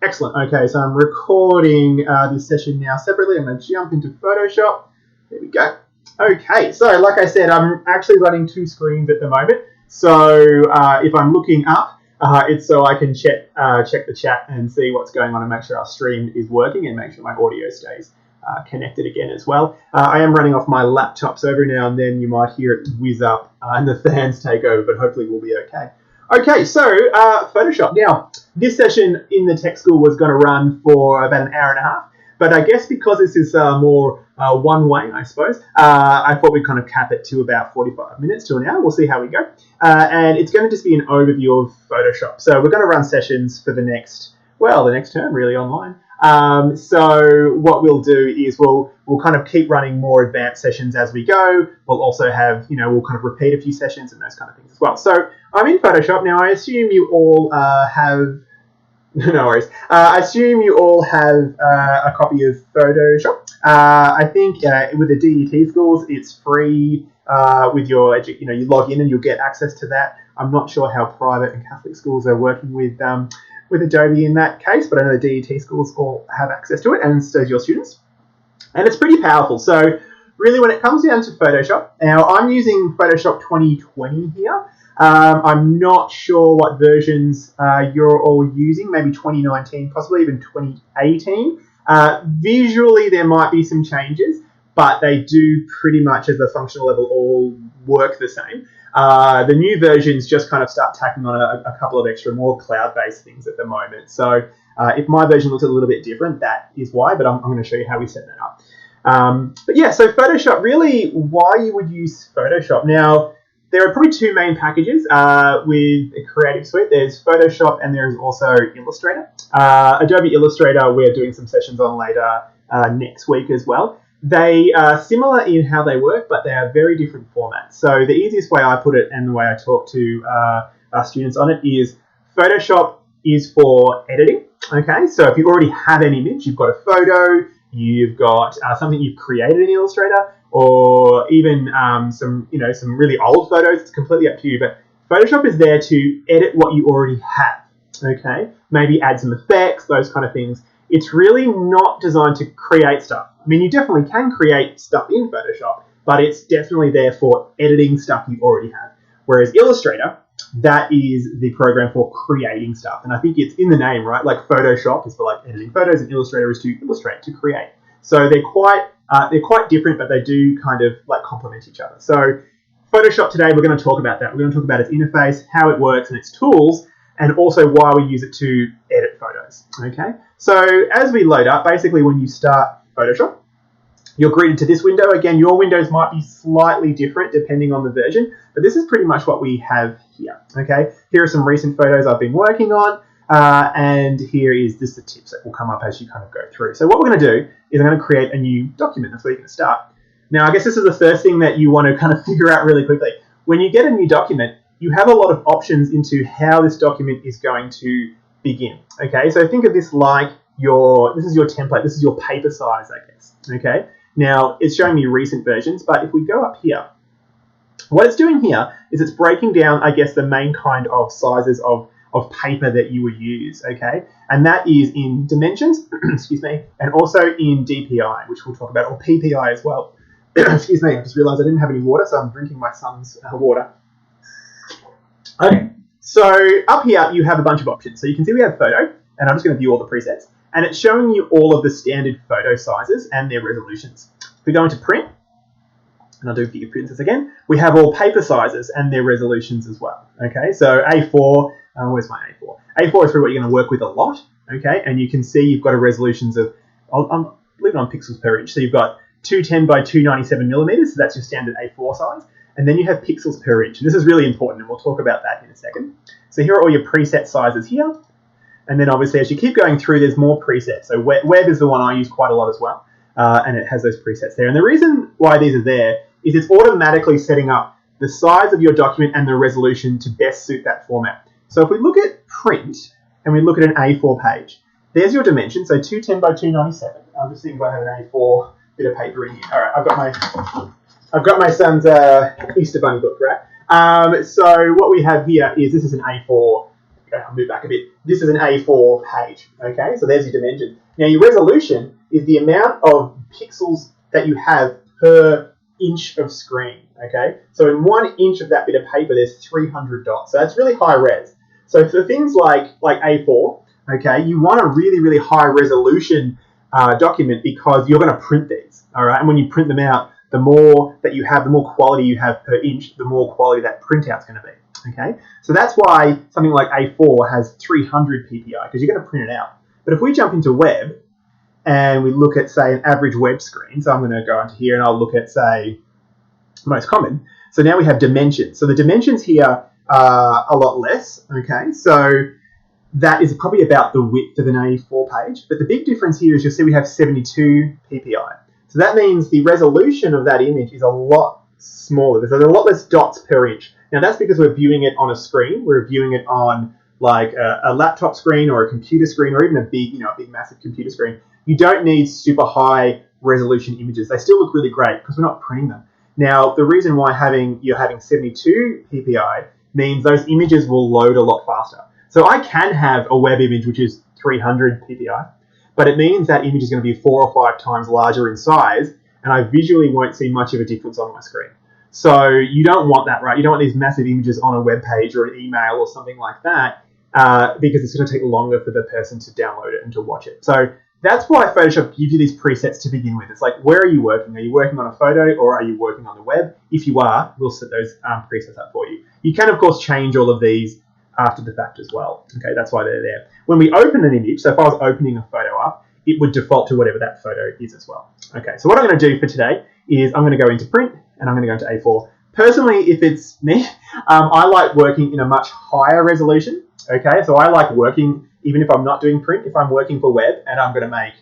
Excellent. Okay, so I'm recording this session now separately. I'm going to jump into Photoshop. There we go. Okay, so like I said, I'm actually running two screens at the moment. So if I'm looking up, it's so I can check the chat and see what's going on and make sure our stream is working and make sure my audio stays connected again as well. I am running off my laptop, so every now and then you might hear it whiz up and the fans take over, but hopefully we'll be okay. Okay, so Photoshop. Now, this session in the tech school was going to run for about an hour and a half, but I guess because this is more one way, I suppose, I thought we'd kind of cap it to about 45 minutes to an hour. We'll see how we go. And it's going to just be an overview of Photoshop. So we're going to run sessions for the next term, really, online. So what we'll do is we'll kind of keep running more advanced sessions as we go. We'll also have, we'll kind of repeat a few sessions and those kind of things as well. So I'm in Photoshop now. I assume you all have, no worries. I assume you all have a copy of Photoshop. I think with the DET schools, it's free with your, you log in and you'll get access to that. I'm not sure how private and Catholic schools are working with Adobe in that case, but I know the DET schools all have access to it, and so do your students. And it's pretty powerful. So really, when it comes down to Photoshop, now I'm using Photoshop 2020 here. I'm not sure what versions you're all using, maybe 2019, possibly even 2018. Visually, there might be some changes, but they do pretty much, as a functional level, all work the same. The new versions just kind of start tacking on a couple of extra, more cloud-based things at the moment. So if my version looks a little bit different, that is why, but I'm going to show you how we set that up. But yeah, so Photoshop, really why you would use Photoshop. Now, there are probably two main packages with a Creative Suite. There's Photoshop and there's also Illustrator. Adobe Illustrator, we're doing some sessions on later next week as well. They are similar in how they work, but they are very different formats. So the easiest way I put it and the way I talk to our students on it is Photoshop is for editing. Okay, so if you already have an image, you've got a photo, you've got something you've created in Illustrator, or even some really old photos. It's completely up to you. But Photoshop is there to edit what you already have. Okay, maybe add some effects, those kind of things. It's really not designed to create stuff. I mean, you definitely can create stuff in Photoshop, but it's definitely there for editing stuff you already have. Whereas Illustrator, that is the program for creating stuff. And I think it's in the name, right? Like Photoshop is for like editing photos and Illustrator is to illustrate, to create. So they're quite different, but they do kind of like complement each other. So Photoshop today, we're going to talk about that. We're going to talk about its interface, how it works and its tools, and also why we use it to edit photos, okay? So as we load up, basically when you start Photoshop, you're greeted to this window. Again, your windows might be slightly different depending on the version, but this is pretty much what we have here, okay? Here are some recent photos I've been working on, and here is just the tips that will come up as you kind of go through. So what we're going to do is I'm going to create a new document. That's where you're going to start. Now, I guess this is the first thing that you want to kind of figure out really quickly. When you get a new document, you have a lot of options into how this document is going to begin, okay? So think of this like this is your template, this is your paper size, I guess, okay? Now, it's showing me recent versions, but if we go up here, what it's doing here is it's breaking down, I guess, the main kind of sizes of paper that you would use, okay? And that is in dimensions, excuse me, and also in DPI, which we'll talk about, or PPI as well. Excuse me, I just realized I didn't have any water, so I'm drinking my son's water. Okay, so up here you have a bunch of options. So you can see we have photo, and I'm just going to view all the presets, and it's showing you all of the standard photo sizes and their resolutions. If we go into print, and I'll do fingerprints again, we have all paper sizes and their resolutions as well. Okay, so A4, where's my A4? A4 is for what you're going to work with a lot, okay, and you can see you've got a resolutions of, I'm leaving on pixels per inch, so you've got 210 by 297 millimeters, so that's your standard A4 size. And then you have pixels per inch. And this is really important, and we'll talk about that in a second. So here are all your preset sizes here. And then obviously as you keep going through, there's more presets. So web is the one I use quite a lot as well. And it has those presets there. And the reason why these are there is it's automatically setting up the size of your document and the resolution to best suit that format. So if we look at print and we look at an A4 page, there's your dimension. So 210 by 297. I'm just thinking if I have an A4 bit of paper in here. All right, I've got my son's Easter Bunny book, right? So what we have here is this is an A4 Okay, I'll move back a bit. This is an A4 page. Okay, so there's your dimension. Now your resolution is the amount of pixels that you have per inch of screen. Okay, so in 1 inch of that bit of paper, there's 300 dots. So that's really high res. So for things like A4, okay, you want a really, really high resolution document because you're going to print these. All right, and when you print them out, the more that you have, the more quality you have per inch, the more quality that printout's going to be. Okay, so that's why something like A4 has 300 ppi because you're going to print it out. But if we jump into web and we look at, say, an average web screen, so I'm going to go onto here and I'll look at, say, most common. So now we have dimensions. So the dimensions here are a lot less. Okay, so that is probably about the width of an A4 page. But the big difference here is you'll see we have 72 ppi. So that means the resolution of that image is a lot smaller. There's a lot less dots per inch. Now that's because we're viewing it on a screen. We're viewing it on like a laptop screen or a computer screen or even a big, a big massive computer screen. You don't need super high resolution images. They still look really great because we're not printing them. Now the reason why you're having 72 ppi means those images will load a lot faster. So I can have a web image which is 300 ppi, but it means that image is going to be 4 or 5 times larger in size, and I visually won't see much of a difference on my screen. So you don't want that, right? You don't want these massive images on a web page or an email or something like that because it's going to take longer for the person to download it and to watch it. So that's why Photoshop gives you these presets to begin with. It's like, where are you working? Are you working on a photo or are you working on the web? If you are, we'll set those presets up for you. You can, of course, change all of these after the fact as well. Okay, that's why they're there. When we open an image, so if I was opening a photo up, it would default to whatever that photo is as well. Okay, so what I'm going to do for today is I'm going to go into print and I'm going to go into A4. Personally, if it's me, I like working in a much higher resolution. Okay, so I like working, even if I'm not doing print, if I'm working for web and I'm going to make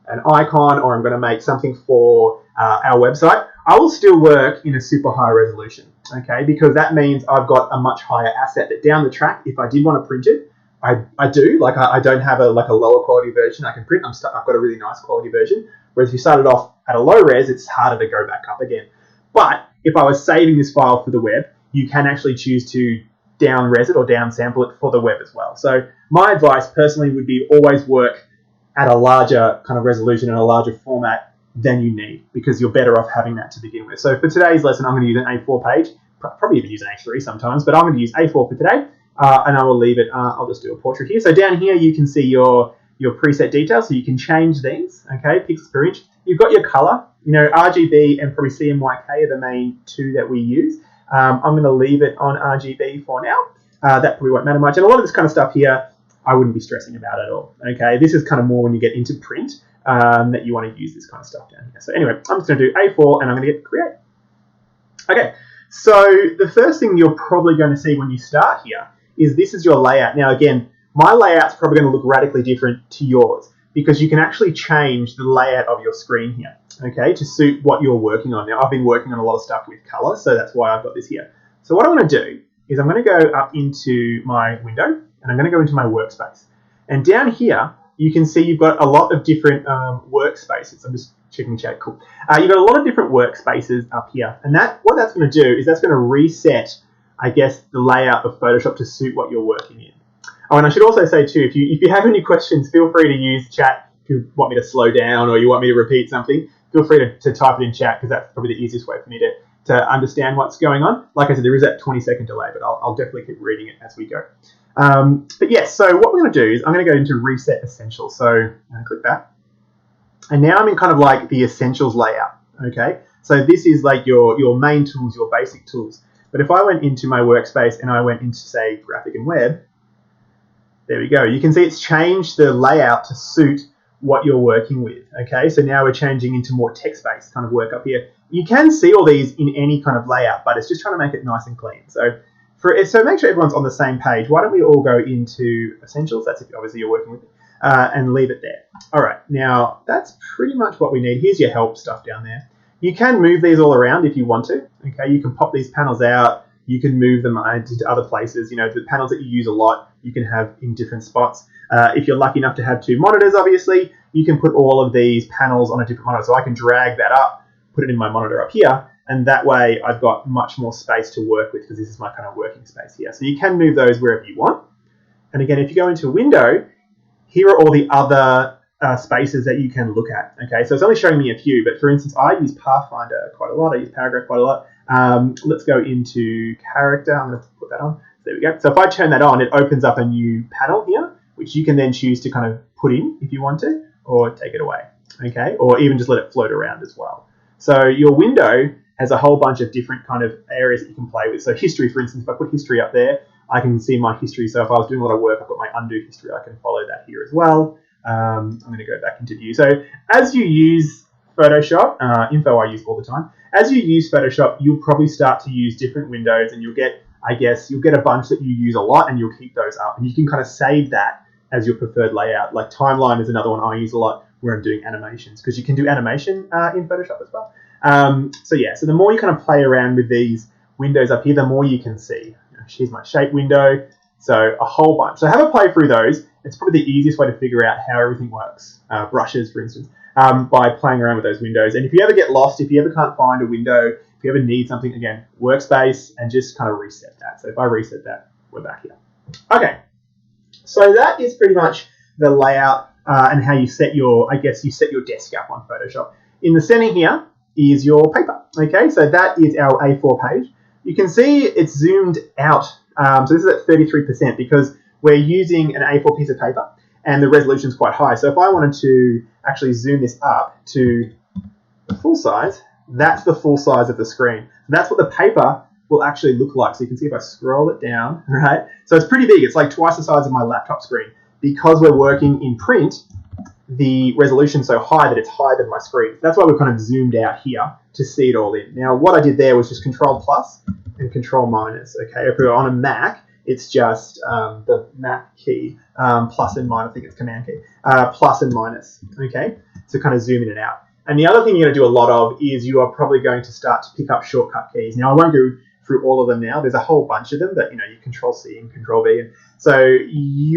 an icon or I'm going to make something for our website, I will still work in a super high resolution. Okay, because that means I've got a much higher asset that down the track, if I did want to print it, I do. Like I don't have a lower quality version I can print. I've got a really nice quality version. Whereas if you started off at a low res, it's harder to go back up again. But if I was saving this file for the web, you can actually choose to down res it or down sample it for the web as well. So my advice personally would be always work at a larger kind of resolution and a larger format than you need, because you're better off having that to begin with. So for today's lesson, I'm going to use an A4 page, probably even use an A3 sometimes, but I'm going to use A4 for today, and I will leave it. I'll just do a portrait here. So down here, you can see your preset details, so you can change these, okay, pixels per inch. You've got your color, RGB and probably CMYK are the main two that we use. I'm going to leave it on RGB for now. That probably won't matter much. And a lot of this kind of stuff here, I wouldn't be stressing about at all, okay? This is kind of more when you get into print that you want to use this kind of stuff down here. So anyway, I'm just going to do A4 and I'm going to hit create. Okay, so the first thing you're probably going to see when you start here is this is your layout. Now again, my layout's probably going to look radically different to yours because you can actually change the layout of your screen here, okay, to suit what you're working on. Now I've been working on a lot of stuff with color, so that's why I've got this here. So what I'm going to do is I'm going to go up into my window and I'm going to go into my workspace. And down here, you can see you've got a lot of different workspaces. I'm just checking chat, cool. You've got a lot of different workspaces up here. And what that's going to do is that's going to reset, I guess, the layout of Photoshop to suit what you're working in. Oh, and I should also say too, if you have any questions, feel free to use chat. If you want me to slow down or you want me to repeat something, feel free to type it in chat because that's probably the easiest way for me to understand what's going on. Like I said, there is that 20-second delay, but I'll definitely keep reading it as we go. But yes, so what we're going to do is I'm going to go into Reset Essentials. So I'm going to click that. And now I'm in kind of like the Essentials layout, okay? So this is like your main tools, your basic tools. But if I went into my workspace and I went into, say, Graphic and Web, there we go. You can see it's changed the layout to suit what you're working with, okay? So now we're changing into more text-based kind of work up here. You can see all these in any kind of layout, but it's just trying to make it nice and clean. So make sure everyone's on the same page. Why don't we all go into Essentials? That's if obviously you're working with it, and leave it there. All right, now that's pretty much what we need. Here's your help stuff down there. You can move these all around if you want to, okay? You can pop these panels out. You can move them into other places. The panels that you use a lot, you can have in different spots. If you're lucky enough to have 2 monitors, obviously, you can put all of these panels on a different monitor. So I can drag that up, put it in my monitor up here, and that way I've got much more space to work with because this is my kind of working space here. So you can move those wherever you want. And again, if you go into window, here are all the other spaces that you can look at. Okay, so it's only showing me a few, but for instance, I use Pathfinder quite a lot. I use Paragraph quite a lot. Let's go into character. I'm going to put that on. There we go. So if I turn that on, it opens up a new panel here, which you can then choose to kind of put in if you want to, or take it away. Okay, or even just let it float around as well. So your window has a whole bunch of different kind of areas that you can play with. So history, for instance, if I put history up there, I can see my history. So if I was doing a lot of work, I've got my undo history. I can follow that here as well. I'm going to go back into view. So as you use Photoshop, info I use all the time. As you use Photoshop, you'll probably start to use different windows, and you'll get, you'll get a bunch that you use a lot, and you'll keep those up. And you can kind of save that as your preferred layout. Like timeline is another one I use a lot where I'm doing animations, because you can do animation in Photoshop as well. So the more you kind of play around with these windows up here, the more you can see. Here's my shape window. So a whole bunch. So have a play through those. It's probably the easiest way to figure out how everything works. Brushes, for instance, by playing around with those windows. And if you ever get lost, if you ever can't find a window, if you ever need something, again, workspace, and just kind of reset that. So if I reset that, we're back here. Okay. So that is pretty much the layout and how you set your, you set your desk up on Photoshop. In the center here is your paper. Okay, so that is our A4 page. You can see it's zoomed out. So this is at 33% because we're using an A4 piece of paper and the resolution is quite high. So if I wanted to actually zoom this up to the full size, that's the full size of the screen. So that's what the paper will actually look like. So you can see if I scroll it down, right? So it's pretty big. It's like twice the size of my laptop screen. Because we're working in print, the resolution is so high that it's higher than my screen. That's why we've kind of zoomed out here to see it all in. Now, what I did there was just Control plus and Control minus. Okay, if we're on a Mac, it's just the Mac key, plus and minus. I think it's Command key, plus and minus. Okay, to kind of zoom in and out. And the other thing you're going to do a lot of is you are probably going to start to pick up shortcut keys. Now, I won't go through all of them now. There's a whole bunch of them that you Control C and Control V. And so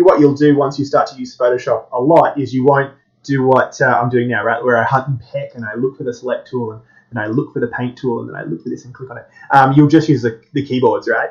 what you'll do once you start to use Photoshop a lot is you won't do what I'm doing now, right? Where I hunt and peck and I look for the select tool and I look for the paint tool and then I look for this and click on it. You'll just use the keyboards, right?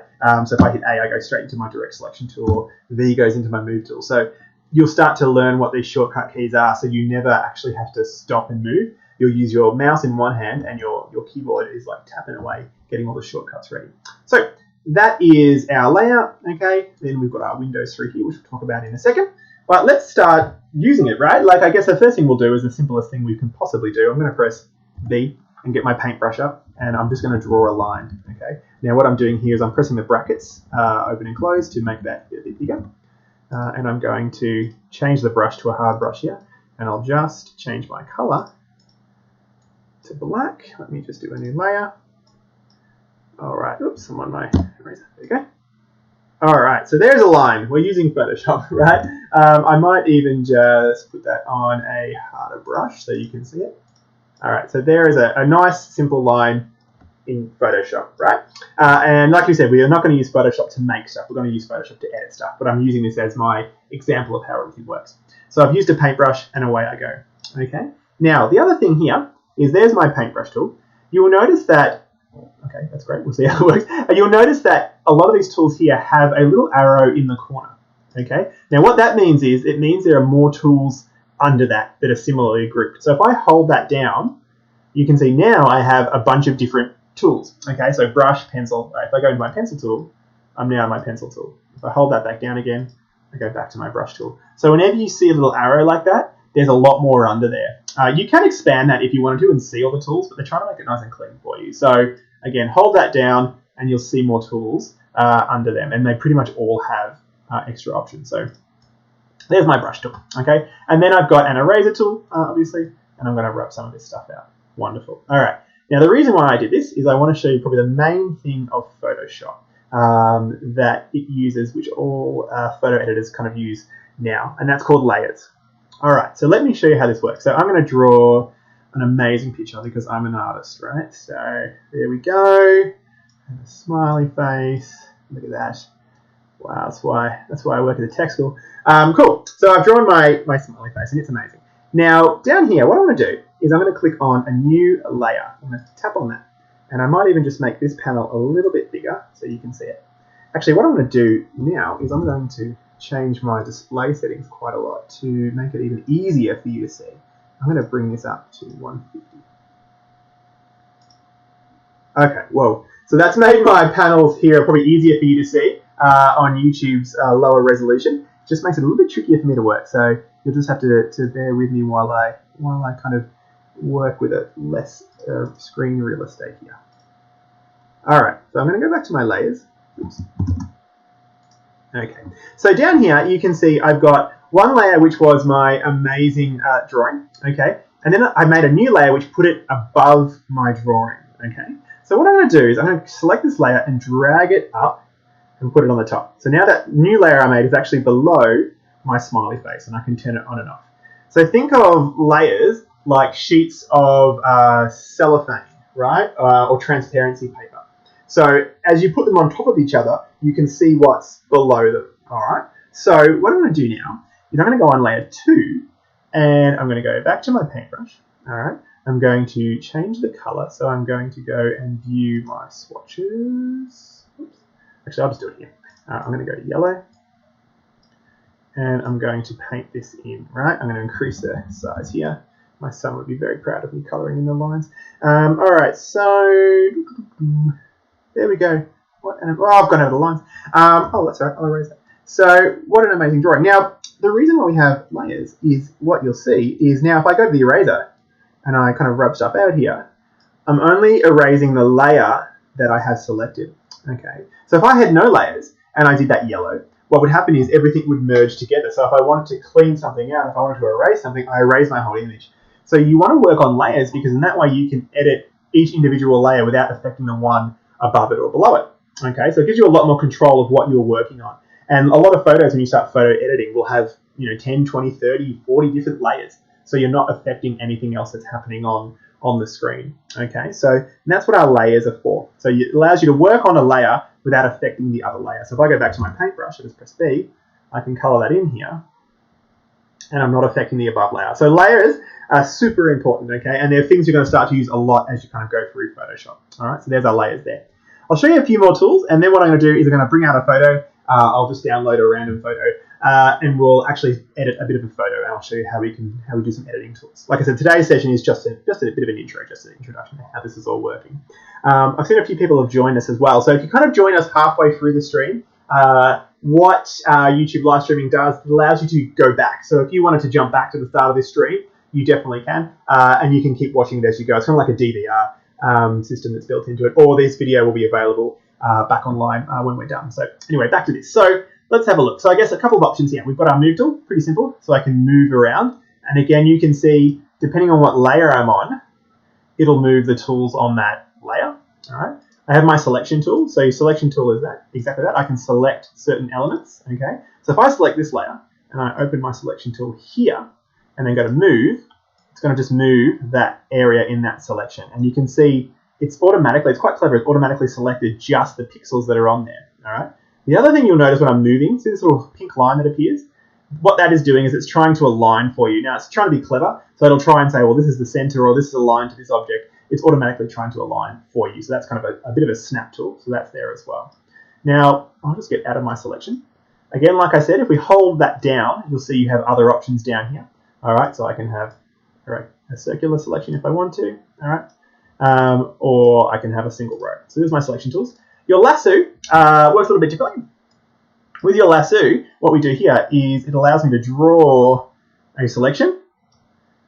So if I hit A, I go straight into my direct selection tool, or V goes into my move tool. So you'll start to learn what these shortcut keys are, so you never actually have to stop and move. You'll use your mouse in one hand and your keyboard is like tapping away, getting all the shortcuts ready. So that is our layout, okay? Then we've got our windows through here, which we'll talk about in a second. But let's start using it, right? Like, I guess the first thing we'll do is the simplest thing we can possibly do. I'm going to press V and get my paintbrush up, and I'm just going to draw a line, okay? Now, what I'm doing here is I'm pressing the brackets, open and close, to make that a bit bigger. And I'm going to change the brush to a hard brush here, and I'll just change my color to black. Let me just do a new layer. All right, oops, I'm on my eraser. There we go. All right, so there's a line. We're using Photoshop, right? I might even just put that on a harder brush so you can see it. All right, so there is a nice, simple line in Photoshop, right? And like we said, we are not going to use Photoshop to make stuff. We're going to use Photoshop to edit stuff, but I'm using this as my example of how everything works. So I've used a paintbrush, and away I go, okay? Now, the other thing here is there's my paintbrush tool. You will notice that, okay, that's great, we'll see how it works. You'll notice that a lot of these tools here have a little arrow in the corner, okay? Now what that means is, it means there are more tools under that are similarly grouped. So if I hold that down, you can see now I have a bunch of different tools, okay? So brush, pencil, right? If I go to my pencil tool, I'm now on my pencil tool. If I hold that back down again, I go back to my brush tool. So whenever you see a little arrow like that, there's a lot more under there. You can expand that if you wanted to and see all the tools, but they're trying to make it nice and clean for you. So again, hold that down and you'll see more tools under them, and they pretty much all have extra options. So there's my brush tool, okay? And then I've got an eraser tool, obviously, and I'm gonna rub some of this stuff out. Wonderful. All right, now the reason why I did this is I wanna show you probably the main thing of Photoshop that it uses, which all photo editors kind of use now, and that's called layers. All right, so let me show you how this works. So I'm going to draw an amazing picture because I'm an artist, right? So there we go. And a smiley face. Look at that. Wow, that's why I work at a tech school. Cool. So I've drawn my smiley face, and it's amazing. Now down here, what I want to do is I'm going to click on a new layer. I'm going to tap on that, and I might even just make this panel a little bit bigger so you can see it. Actually, what I'm going to do now is I'm going to change my display settings quite a lot to make it even easier for you to see. I'm going to bring this up to 150. Okay, well, so that's made my panels here probably easier for you to see on YouTube's lower resolution. Just makes it a little bit trickier for me to work, so you'll just have to bear with me while I kind of work with a less screen real estate here. All right, so I'm going to go back to my layers. Oops. Okay, so down here you can see I've got one layer which was my amazing drawing, okay, and then I made a new layer which put it above my drawing, okay. So what I'm going to do is I'm going to select this layer and drag it up and put it on the top. So now that new layer I made is actually below my smiley face, and I can turn it on and off. So think of layers like sheets of cellophane, right, or transparency paper. So as you put them on top of each other, you can see what's below them, all right? So what I'm going to do now is I'm going to go on layer 2, and I'm going to go back to my paintbrush, all right? I'm going to change the color, so I'm going to go and view my swatches. Oops. Actually, I'll just do it here. I'm going to go to yellow, and I'm going to paint this in, right? I'm going to increase the size here. My son would be very proud of me coloring in the lines. All right, so there we go. I've gone over the lines. Oh, that's right, I'll erase that. So what an amazing drawing. Now, the reason why we have layers is what you'll see is now if I go to the eraser and I kind of rub stuff out here, I'm only erasing the layer that I have selected. Okay, so if I had no layers and I did that yellow, what would happen is everything would merge together. So if I wanted to clean something out, if I wanted to erase something, I erase my whole image. So you want to work on layers because in that way you can edit each individual layer without affecting the one above it or below it. Okay, so it gives you a lot more control of what you're working on. And a lot of photos when you start photo editing will have 10, 20, 30, 40 different layers. So you're not affecting anything else that's happening on the screen. Okay, so that's what our layers are for. So it allows you to work on a layer without affecting the other layer. So if I go back to my paintbrush and just press B, I can color that in here, and I'm not affecting the above layer. So layers are super important, okay? And they're things you're going to start to use a lot as you kind of go through Photoshop. All right, so there's our layers there. I'll show you a few more tools, and then what I'm going to do is I'm going to bring out a photo. I'll just download a random photo, and we'll actually edit a bit of a photo, and I'll show you how we do some editing tools. Like I said, today's session is just a bit of an intro, just an introduction to how this is all working. I've seen a few people have joined us as well. So if you kind of join us halfway through the stream, what YouTube live streaming does, it allows you to go back. So if you wanted to jump back to the start of this stream, you definitely can, and you can keep watching it as you go. It's kind of like a DVR system that's built into it, or this video will be available back online when we're done. So anyway, back to this. So let's have a look. So I guess a couple of options here. We've got our move tool, pretty simple, so I can move around. And again, you can see, depending on what layer I'm on, it'll move the tools on that layer. All right. I have my selection tool. So your selection tool is exactly that. I can select certain elements. Okay. So if I select this layer and I open my selection tool here and then go to move, it's going to just move that area in that selection. And you can see it's quite clever, it's automatically selected just the pixels that are on there. All right. The other thing you'll notice when I'm moving, see this little pink line that appears? What that is doing is it's trying to align for you. Now, it's trying to be clever, so it'll try and say, well, this is the center, or this is aligned to this object. It's automatically trying to align for you. So that's kind of a bit of a snap tool, so that's there as well. Now, I'll just get out of my selection. Again, like I said, if we hold that down, you'll see you have other options down here. All right, so I can have a circular selection if I want to, all right, or I can have a single row. So there's my selection tools. Your lasso works a little bit differently. With your lasso, what we do here is it allows me to draw a selection,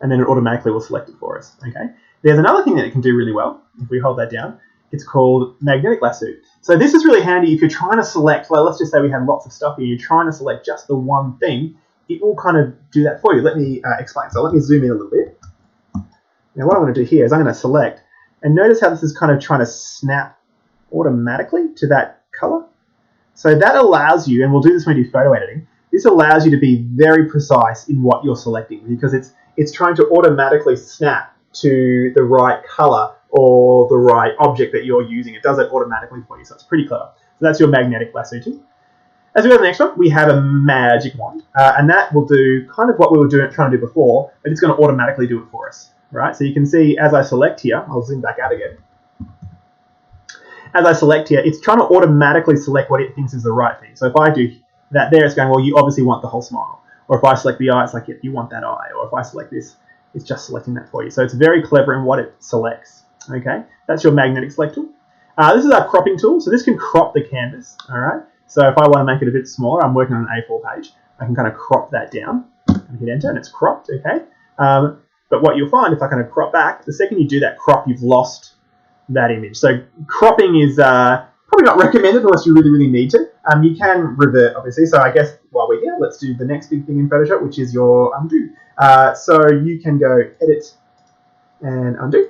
and then it automatically will select it for us. Okay. There's another thing that it can do really well. If we hold that down, it's called magnetic lasso. So this is really handy if you're trying to select. Well, let's just say we have lots of stuff here. You're trying to select just the one thing. It will kind of do that for you. Let me explain. So let me zoom in a little bit. Now, what I'm going to do here is I'm going to select, and notice how this is kind of trying to snap automatically to that color. So that allows you, and we'll do this when we do photo editing, this allows you to be very precise in what you're selecting because it's trying to automatically snap to the right color or the right object that you're using. It does it automatically for you, so it's pretty clever. So that's your magnetic lasso tool. As we go to the next one, we have a magic wand, and that will do kind of what we were trying to do before, but it's going to automatically do it for us, right? So you can see as I select here, I'll zoom back out again. As I select here, it's trying to automatically select what it thinks is the right thing. So if I do that there, it's going, well, you obviously want the whole smile. Or if I select the eye, it's like, yep, you want that eye. Or if I select this, it's just selecting that for you. So it's very clever in what it selects. Okay, that's your magnetic select tool. This is our cropping tool. So this can crop the canvas. All right. So if I want to make it a bit smaller, I'm working on an A4 page. I can kind of crop that down and hit enter, and it's cropped. Okay. But what you'll find if I kind of crop back, the second you do that crop, you've lost that image. So cropping is probably not recommended unless you really, really need to. You can revert, obviously. So I guess while we're here, let's do the next big thing in Photoshop, which is your undo. So you can go edit and undo.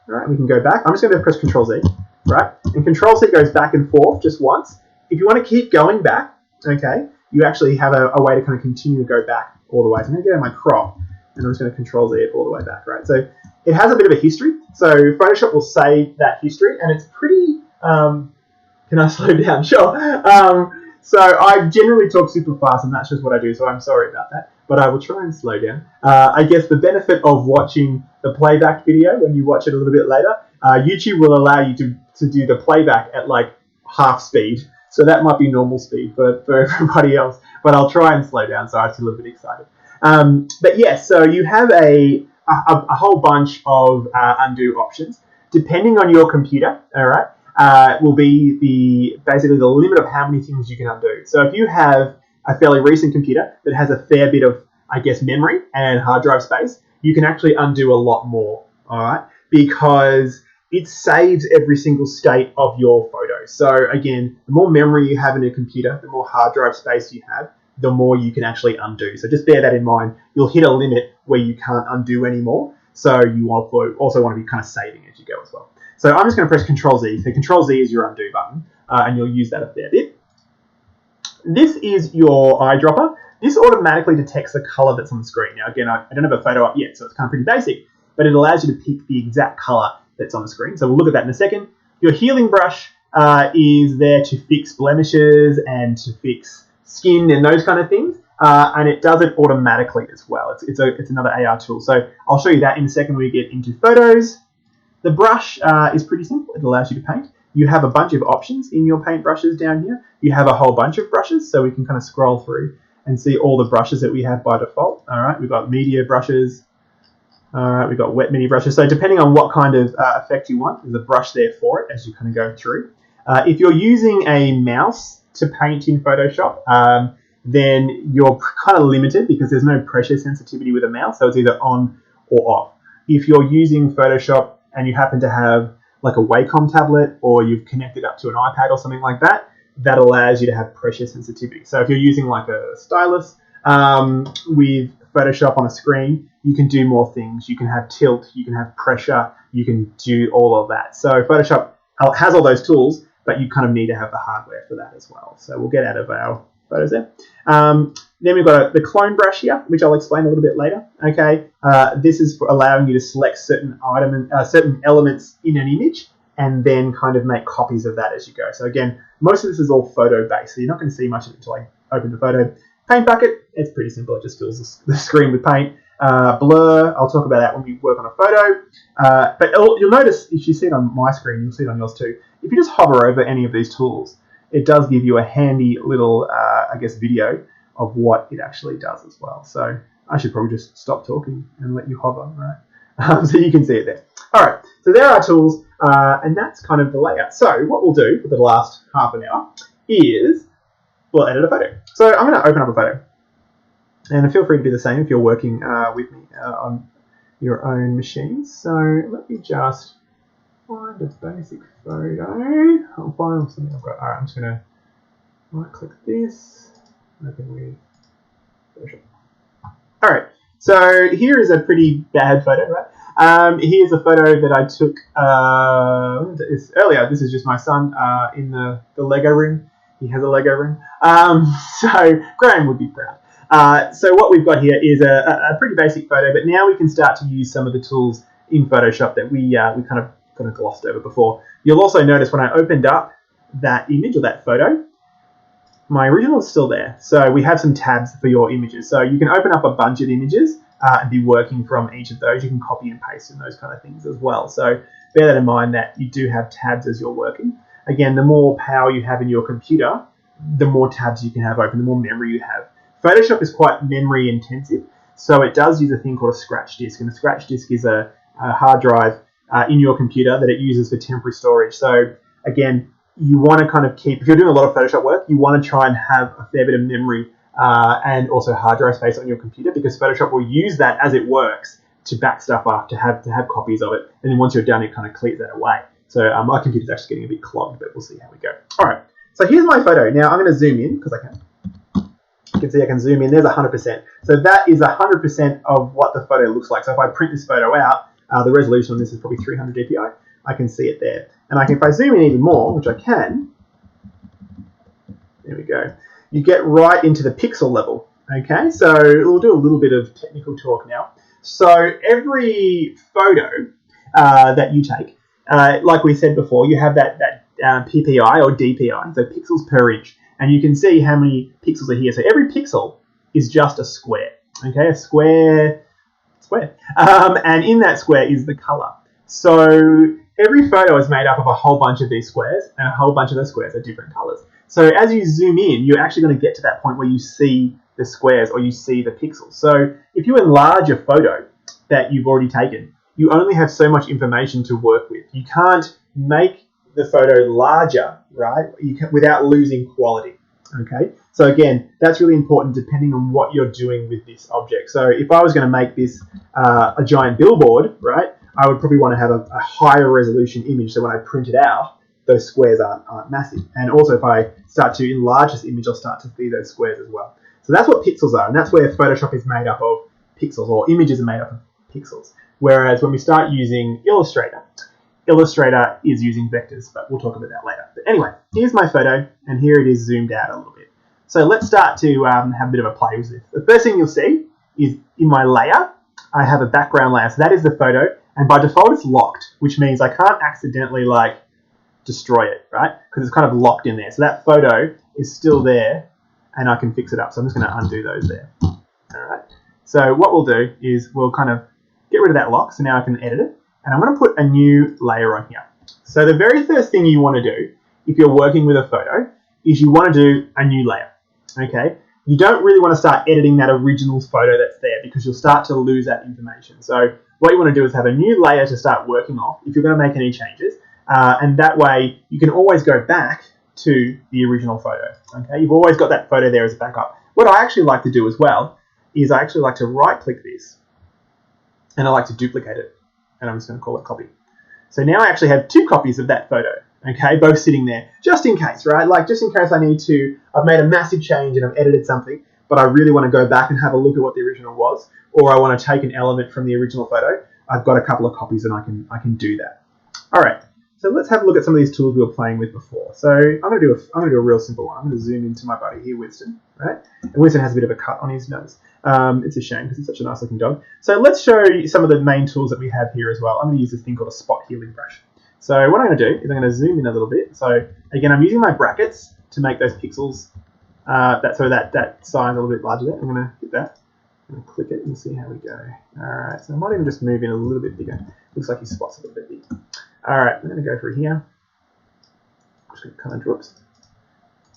All right, we can go back. I'm just going to press Control Z, right? And Control Z goes back and forth just once. If you want to keep going back, okay, you actually have a way to kind of continue to go back all the way. So I'm going to get in my crop, and I'm just going to Control Z it all the way back, right? So it has a bit of a history. So Photoshop will save that history, and it's pretty... can I slow down? Sure. So I generally talk super fast, and that's just what I do, so I'm sorry about that. But I will try and slow down. I guess the benefit of watching the playback video when you watch it a little bit later, YouTube will allow you to do the playback at like half speed. So that might be normal speed for everybody else. But I'll try and slow down, so I'm actually a little bit excited. But yes, so you have a whole bunch of undo options. Depending on your computer, all right, will be basically the limit of how many things you can undo. So if you have a fairly recent computer that has a fair bit of, I guess, memory and hard drive space, you can actually undo a lot more, all right, because it saves every single state of your photo. So again, the more memory you have in a computer, the more hard drive space you have, the more you can actually undo. So just bear that in mind. You'll hit a limit where you can't undo anymore. So you also want to be kind of saving as you go as well. So I'm just going to press Control Z. So Control Z is your undo button, and you'll use that a fair bit. This is your eyedropper. This automatically detects the color that's on the screen. Now, again, I don't have a photo up yet, so it's kind of pretty basic, but it allows you to pick the exact color that's on the screen. So we'll look at that in a second. Your healing brush is there to fix blemishes and to fix skin and those kind of things, and it does it automatically as well. It's another AR tool. So I'll show you that in a second when we get into photos. The brush is pretty simple. It allows you to paint. You have a bunch of options in your paint brushes down here. You have a whole bunch of brushes, so we can kind of scroll through and see all the brushes that we have by default. All right, we've got media brushes. All right, we've got wet mini brushes. So depending on what kind of effect you want, there's a brush there for it as you kind of go through. If you're using a mouse to paint in Photoshop, then you're kind of limited because there's no pressure sensitivity with a mouse, so it's either on or off. If you're using Photoshop and you happen to have like a Wacom tablet or you've connected up to an iPad or something like that, that allows you to have pressure sensitivity. So if you're using like a stylus with Photoshop on a screen, you can do more things. You can have tilt, you can have pressure, you can do all of that. So Photoshop has all those tools, but you kind of need to have the hardware for that as well. So we'll get out of our photos there. Then we've got the clone brush here, which I'll explain a little bit later. Okay, this is for allowing you to select certain elements in an image and then kind of make copies of that as you go. So again, most of this is all photo based, so you're not going to see much of it until I open the photo. Paint bucket, it's pretty simple. It just fills the screen with paint. Blur, I'll talk about that when we work on a photo. But you'll notice, if you see it on my screen, you'll see it on yours too. If you just hover over any of these tools, it does give you a handy little, I guess, video of what it actually does as well. So I should probably just stop talking and let you hover, right? So you can see it there. All right, so there are tools, and that's kind of the layout. So what we'll do for the last half an hour is we'll edit a photo. So I'm going to open up a photo. And feel free to do the same if you're working with me on your own machines. So let me just find a basic photo. I'll find something I've got. All right, I'm just going to right click this, open with Photoshop. All right, so here is a pretty bad photo, right? Here's a photo that I took earlier. This is just my son in the Lego room. He has a Lego room. So Graham would be proud. So what we've got here is a pretty basic photo, but now we can start to use some of the tools in Photoshop that we kind of glossed over before. You'll also notice when I opened up that image or that photo, my original is still there. So we have some tabs for your images. So you can open up a bunch of images and be working from each of those. You can copy and paste and those kind of things as well. So bear that in mind that you do have tabs as you're working. Again, the more power you have in your computer, the more tabs you can have open, the more memory you have. Photoshop is quite memory intensive, so it does use a thing called a scratch disk, and a scratch disk is a hard drive in your computer that it uses for temporary storage. So again, you want to kind of keep, if you're doing a lot of Photoshop work, you want to try and have a fair bit of memory and also hard drive space on your computer, because Photoshop will use that as it works to back stuff up, to have copies of it, and then once you're done, it kind of clears that away. So my computer's actually getting a bit clogged, but we'll see how we go. All right, so here's my photo. Now I'm going to zoom in because I can. You can see I can zoom in. There's 100%. So that is 100% of what the photo looks like. So if I print this photo out, the resolution on this is probably 300 dpi. I can see it there. And if I zoom in even more, which I can, there we go, you get right into the pixel level. Okay, so we'll do a little bit of technical talk now. So every photo that you take, like we said before, you have that PPI or DPI, so pixels per inch, and you can see how many pixels are here. So every pixel is just a square, okay, a square, and in that square is the color. So every photo is made up of a whole bunch of these squares, and a whole bunch of those squares are different colors. So as you zoom in, you're actually going to get to that point where you see the squares or you see the pixels. So if you enlarge a photo that you've already taken, you only have so much information to work with. You can't make the photo larger, right, without losing quality, okay? So again, that's really important depending on what you're doing with this object. So if I was going to make this a giant billboard, right, I would probably want to have a higher resolution image, so when I print it out, those squares aren't massive. And also if I start to enlarge this image, I'll start to see those squares as well. So that's what pixels are, and that's where Photoshop is made up of pixels, or images are made up of pixels. Whereas when we start using Illustrator is using vectors, but we'll talk about that later. But anyway, here's my photo, and here it is zoomed out a little bit. So let's start to have a bit of a play with this. The first thing you'll see is in my layer, I have a background layer. So that is the photo, and by default it's locked, which means I can't accidentally destroy it, right? Because it's kind of locked in there. So that photo is still there, and I can fix it up. So I'm just going to undo those there. All right. So what we'll do is we'll kind of get rid of that lock. So now I can edit it, and I'm going to put a new layer on here. So the very first thing you want to do if you're working with a photo is you want to do a new layer. Okay. You don't really want to start editing that original photo that's there, because you'll start to lose that information. So what you want to do is have a new layer to start working off if you're going to make any changes. And that way you can always go back to the original photo. Okay, you've always got that photo there as a backup. What I actually like to do as well is I actually like to right click this, and I like to duplicate it, and I'm just going to call it copy. So now I actually have two copies of that photo, okay, both sitting there, just in case, right? Like just in case I've made a massive change and I've edited something, but I really want to go back and have a look at what the original was, or I want to take an element from the original photo. I've got a couple of copies, and I can do that. All right. So let's have a look at some of these tools we were playing with before. So I'm going to do a real simple one. I'm going to zoom into my buddy here, Winston, right? And Winston has a bit of a cut on his nose. It's a shame because he's such a nice looking dog. So let's show you some of the main tools that we have here as well. I'm going to use this thing called a spot healing brush. So what I'm going to do is I'm going to zoom in a little bit. So again, I'm using my brackets to make those pixels, that size a little bit larger there. I'm going to hit that. I'm going to click it and see how we go. All right, so I might even just move in a little bit bigger. Looks like his spot's a little bit big. All right, I'm going to go through here. I'm just going to kind of whoops.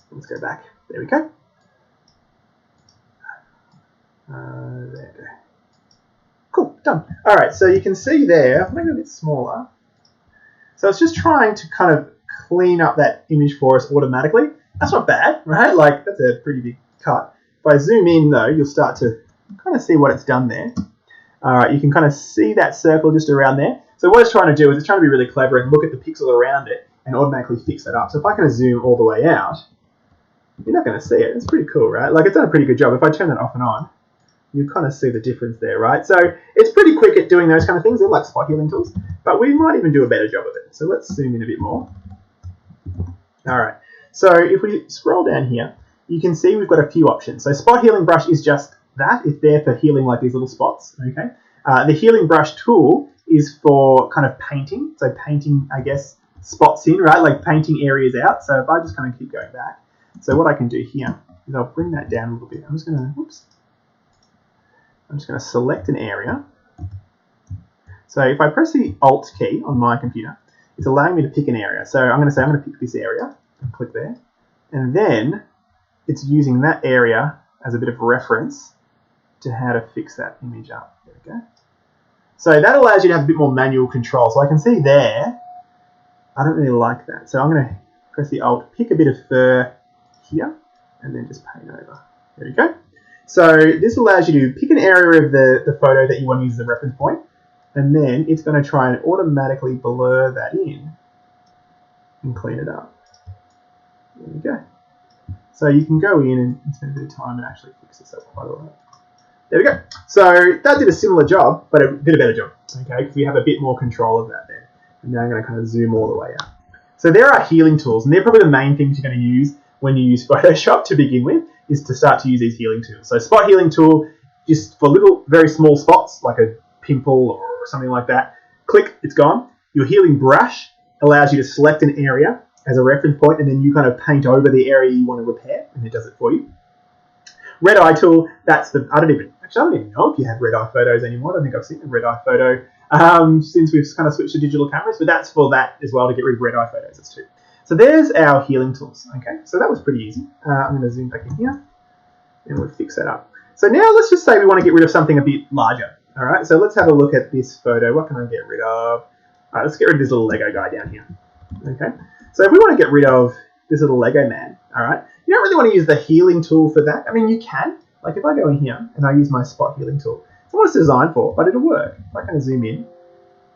Let's go back. There we go. There we go. Cool, done. All right, so you can see there, I'll make it a bit smaller. So it's just trying to kind of clean up that image for us automatically. That's not bad, right? Like, that's a pretty big cut. If I zoom in, though, you'll start to kind of see what it's done there. All right, you can kind of see that circle just around there. So what it's trying to do is it's trying to be really clever and look at the pixel around it and automatically fix that up. So if I kind of zoom all the way out, you're not going to see it. It's pretty cool, right? Like, it's done a pretty good job. If I turn that off and on, you kind of see the difference there, right? So it's pretty quick at doing those kind of things. They're like spot healing tools, but we might even do a better job of it. So let's zoom in a bit more. All right. So if we scroll down here, you can see we've got a few options. So spot healing brush is just that. It's there for healing like these little spots, okay? The healing brush tool is for kind of painting. So painting, I guess, spots in, right? Like painting areas out. So if I just kind of keep going back. So what I can do here is I'll bring that down a little bit. I'm just going to select an area. So if I press the Alt key on my computer, it's allowing me to pick an area. So I'm going to say I'm going to pick this area and click there. And then it's using that area as a bit of reference to how to fix that image up. There we go. So that allows you to have a bit more manual control. So I can see there, I don't really like that. So I'm going to press the Alt, pick a bit of fur here, and then just paint over. There we go. So this allows you to pick an area of the photo that you want to use as a reference point, and then it's going to try and automatically blur that in and clean it up. There we go. So you can go in and spend a bit of time and actually fix this up quite a lot. There we go. So that did a similar job, but it did a better job, okay? Because we have a bit more control of that there. And now I'm going to kind of zoom all the way out. So there are healing tools, and they're probably the main things you're going to use when you use Photoshop to begin with, is to start to use these healing tools. So spot healing tool, just for little, very small spots, like a pimple or something like that. Click, it's gone. Your healing brush allows you to select an area as a reference point, and then you kind of paint over the area you want to repair, and it does it for you. Red eye tool, that's the, I don't even know if you have red eye photos anymore. I don't think I've seen a red eye photo since we've kind of switched to digital cameras, but that's for that as well, to get rid of red eye photos. That's too. So there's our healing tools. Okay, so that was pretty easy. I'm going to zoom back in here, and we'll fix that up. So now let's just say we want to get rid of something a bit larger. All right, so let's have a look at this photo. What can I get rid of? All right, let's get rid of this little Lego guy down here. Okay, so if we want to get rid of this little Lego man, all right, you don't really want to use the healing tool for that. I mean, you can. Like if I go in here and I use my spot healing tool, it's what it's designed for, but it'll work. If I kind of zoom in,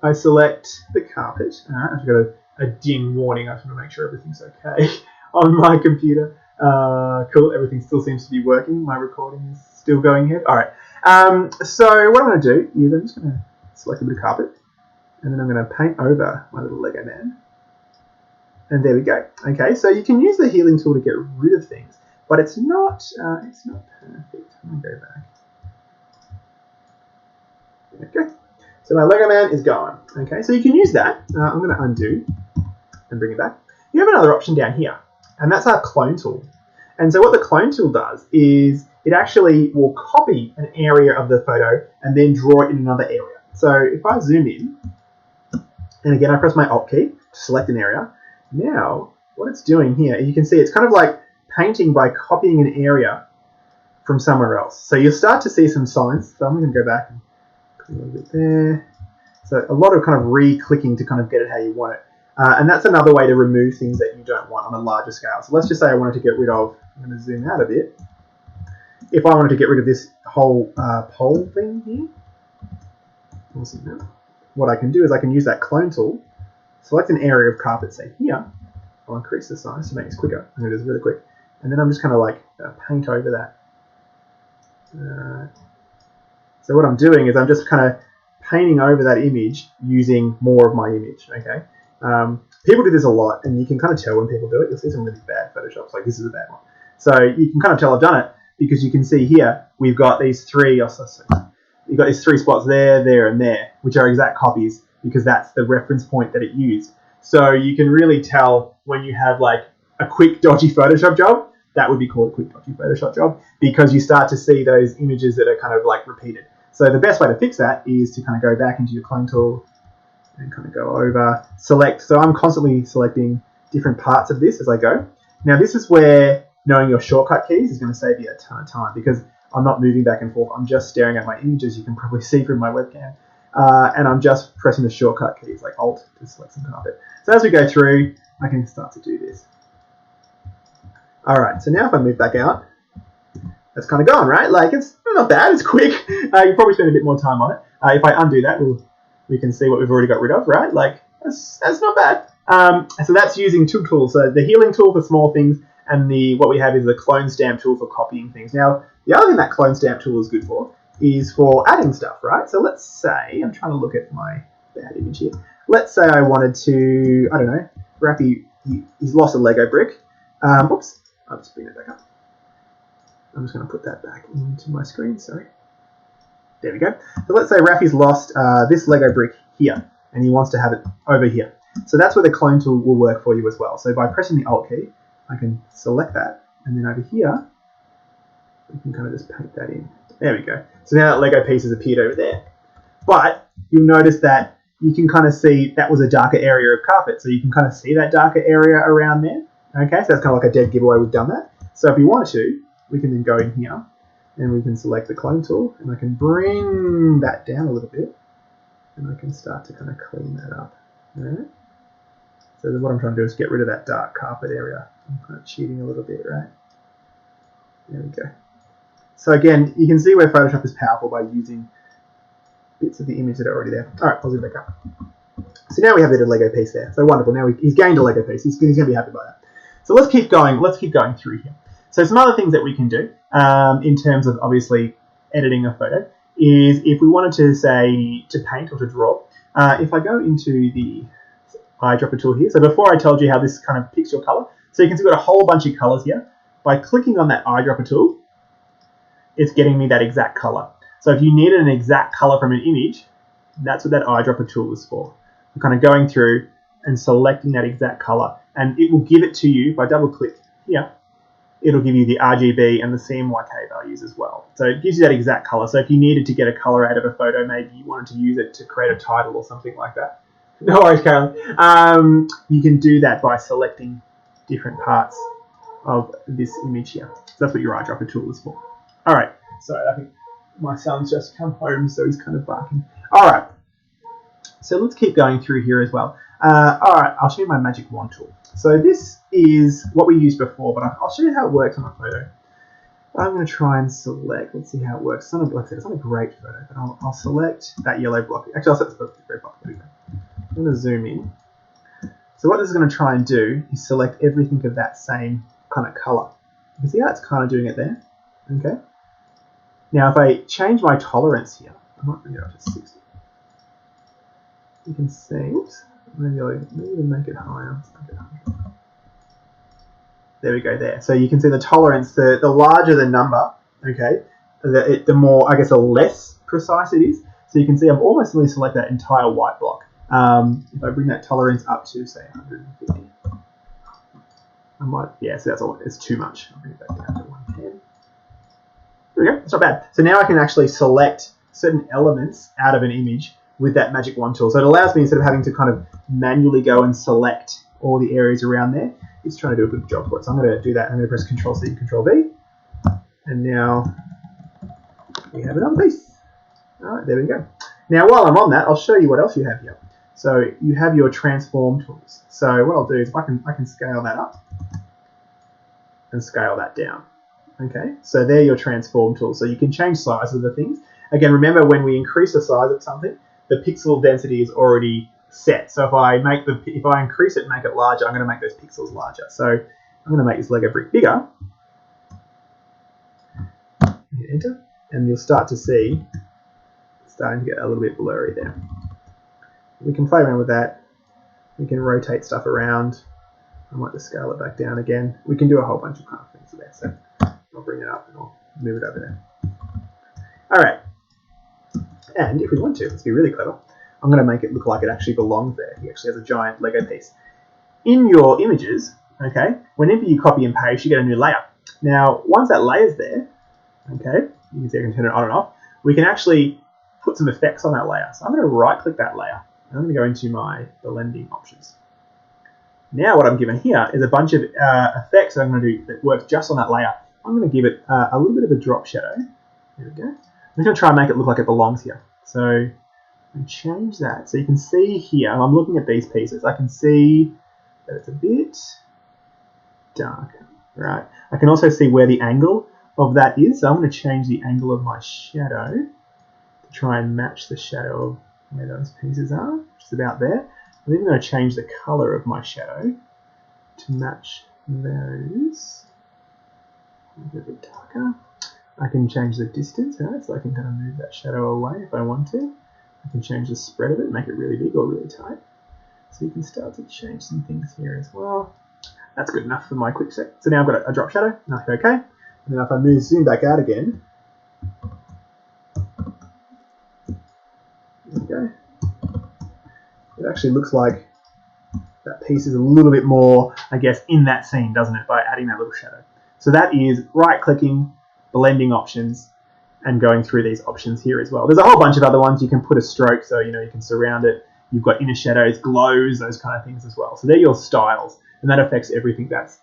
I select the carpet. All right, I've got a ding warning. I just want to make sure everything's okay on my computer. Cool, everything still seems to be working. My recording is still going ahead. All right. So what I'm going to do is I'm just going to select a bit of carpet, and then I'm going to paint over my little Lego man. And there we go. Okay, so you can use the healing tool to get rid of things, but it's not perfect. I'm going to go back. Okay, so my Lego man is gone. Okay, so you can use that. I'm going to undo and bring it back. You have another option down here, and that's our clone tool. And so what the clone tool does is it actually will copy an area of the photo and then draw it in another area. So if I zoom in, and again I press my Alt key to select an area, now what it's doing here, you can see it's kind of like painting by copying an area from somewhere else. So you'll start to see some signs. So I'm going to go back and click a little bit there. So a lot of kind of re-clicking to kind of get it how you want it. And that's another way to remove things that you don't want on a larger scale. So let's just say I wanted to get rid of, I'm going to zoom out a bit. If I wanted to get rid of this whole pole thing here, what I can do is I can use that clone tool, select an area of carpet, say here. I'll increase the size to make this quicker. I'm going to do this really quick. And then I'm just kind of like paint over that. So what I'm doing is I'm just kind of painting over that image using more of my image, okay? People do this a lot, and you can kind of tell when people do it. You'll see some really bad Photoshops, like this is a bad one. So you can kind of tell I've done it because you can see here we've got these three, you've got these three spots there, there, and there, which are exact copies because that's the reference point that it used. So you can really tell when you have like a quick dodgy Photoshop job, that would be called a quick dodgy Photoshop job because you start to see those images that are kind of like repeated. So the best way to fix that is to kind of go back into your clone tool and kind of go over, select. So I'm constantly selecting different parts of this as I go. Now this is where knowing your shortcut keys is going to save you a ton of time because I'm not moving back and forth. I'm just staring at my images. You can probably see from my webcam. And I'm just pressing the shortcut keys like Alt to select some carpet. So as we go through, I can start to do this. All right, so now if I move back out, that's kind of gone, right? Like it's not bad, it's quick. You probably spend a bit more time on it. If I undo that, we can see what we've already got rid of, right? Like that's not bad. So that's using two tools. So the healing tool for small things, and what we have is the clone stamp tool for copying things. Now, the other thing that clone stamp tool is good for is for adding stuff, right? So let's say, I'm trying to look at my bad image here. Let's say I wanted to, I don't know, Rafi, he's lost a Lego brick. Oops, I'll just bring it back up. I'm just going to put that back into my screen, sorry. There we go. So let's say Rafi's lost this Lego brick here, and he wants to have it over here. So that's where the clone tool will work for you as well. So by pressing the Alt key, I can select that, and then over here, we can kind of just paint that in. There we go. So now that Lego piece has appeared over there. But you'll notice that you can kind of see that was a darker area of carpet. So you can kind of see that darker area around there. Okay, so that's kind of like a dead giveaway. We've done that. So if we wanted to, we can then go in here and we can select the clone tool, and I can bring that down a little bit, and I can start to kind of clean that up. All right. So what I'm trying to do is get rid of that dark carpet area. I'm kind of cheating a little bit, right? There we go. So again, you can see where Photoshop is powerful by using bits of the image that are already there. All right, I'll zoom back up. So now we have a little Lego piece there. So wonderful. Now he's gained a Lego piece. He's going to be happy by that. So let's keep going. Let's keep going through here. So some other things that we can do in terms of obviously editing a photo is if we wanted to say to paint or to draw. If I go into the eyedropper tool here. So before I told you how this kind of picks your color. So you can see we've got a whole bunch of colors here. By clicking on that eyedropper tool, it's getting me that exact color. So if you needed an exact color from an image, that's what that eyedropper tool is for. We're kind of going through and selecting that exact color, and it will give it to you. If I double click here, it'll give you the RGB and the CMYK values as well. So it gives you that exact color. So if you needed to get a color out of a photo, maybe you wanted to use it to create a title or something like that. No worries, Carolyn. You can do that by selecting different parts of this image here. So that's what your eyedropper tool is for. All right, so I think my son's just come home, so he's kind of barking. All right, so let's keep going through here as well. All right, I'll show you my magic wand tool. So this is what we used before, but I'll show you how it works on a photo. I'm going to try and select, let's see how it works. Like I said, it's not a great photo, but I'll select that yellow block. Actually, I'll set this red block. There we go. I'm going to zoom in. So what this is going to try and do is select everything of that same kind of color. You can see how it's kind of doing it there. Okay. Now, if I change my tolerance here, I might bring it up to 60. You can see, oops, maybe even make it higher. There we go there. So you can see the tolerance, the larger the number, okay, the more, I guess, the less precise it is. So you can see I've almost really selected that entire white block. If I bring that tolerance up to, say, 150, I might, yeah, so that's all, it's too much. I'll bring it back down to 110. There we go, it's not bad. So now I can actually select certain elements out of an image with that magic wand tool. So it allows me, instead of having to kind of manually go and select all the areas around there, it's trying to do a good job for it. So I'm going to do that. I'm going to press Control-C, Control-V. And now we have another piece. All right, there we go. Now, while I'm on that, I'll show you what else you have here. So you have your transform tools. So what I'll do is I can scale that up and scale that down. Okay, so they're your transform tools. So you can change size of the things. Again, remember when we increase the size of something, the pixel density is already set. So if I increase it and make it larger, I'm going to make those pixels larger. So I'm going to make this Lego brick bigger. Hit enter, and you'll start to see it's starting to get a little bit blurry there. We can play around with that. We can rotate stuff around. I might just scale it back down again. We can do a whole bunch of kind of things there. So I'll bring it up and I'll move it over there. All right. And if we want to, let's be really clever. I'm going to make it look like it actually belongs there. He actually has a giant Lego piece. In your images, okay, whenever you copy and paste, you get a new layer. Now, once that layer's there, okay, you can see I can turn it on and off. We can actually put some effects on that layer. So I'm going to right-click that layer. And I'm going to go into my blending options. Now what I'm given here is a bunch of effects that I'm going to do that works just on that layer. I'm going to give it a little bit of a drop shadow. There we go. I'm just going to try and make it look like it belongs here. So and change that. So you can see here, and I'm looking at these pieces, I can see that it's a bit darker, right? I can also see where the angle of that is. So I'm going to change the angle of my shadow to try and match the shadow of where those pieces are, which is about there. I'm even going to change the color of my shadow to match those. A bit darker. I can change the distance, right? So I can kind of move that shadow away if I want to. I can change the spread of it, make it really big or really tight. So you can start to change some things here as well. That's good enough for my quick set. So now I've got a drop shadow, and I hit OK. And then if I zoom back out again, there we go. It actually looks like that piece is a little bit more, I guess, in that scene, doesn't it, by adding that little shadow. So that is right-clicking, blending options, and going through these options here as well. There's a whole bunch of other ones. You can put a stroke, so you can surround it. You've got inner shadows, glows, those kind of things as well. So they're your styles, and that affects everything that's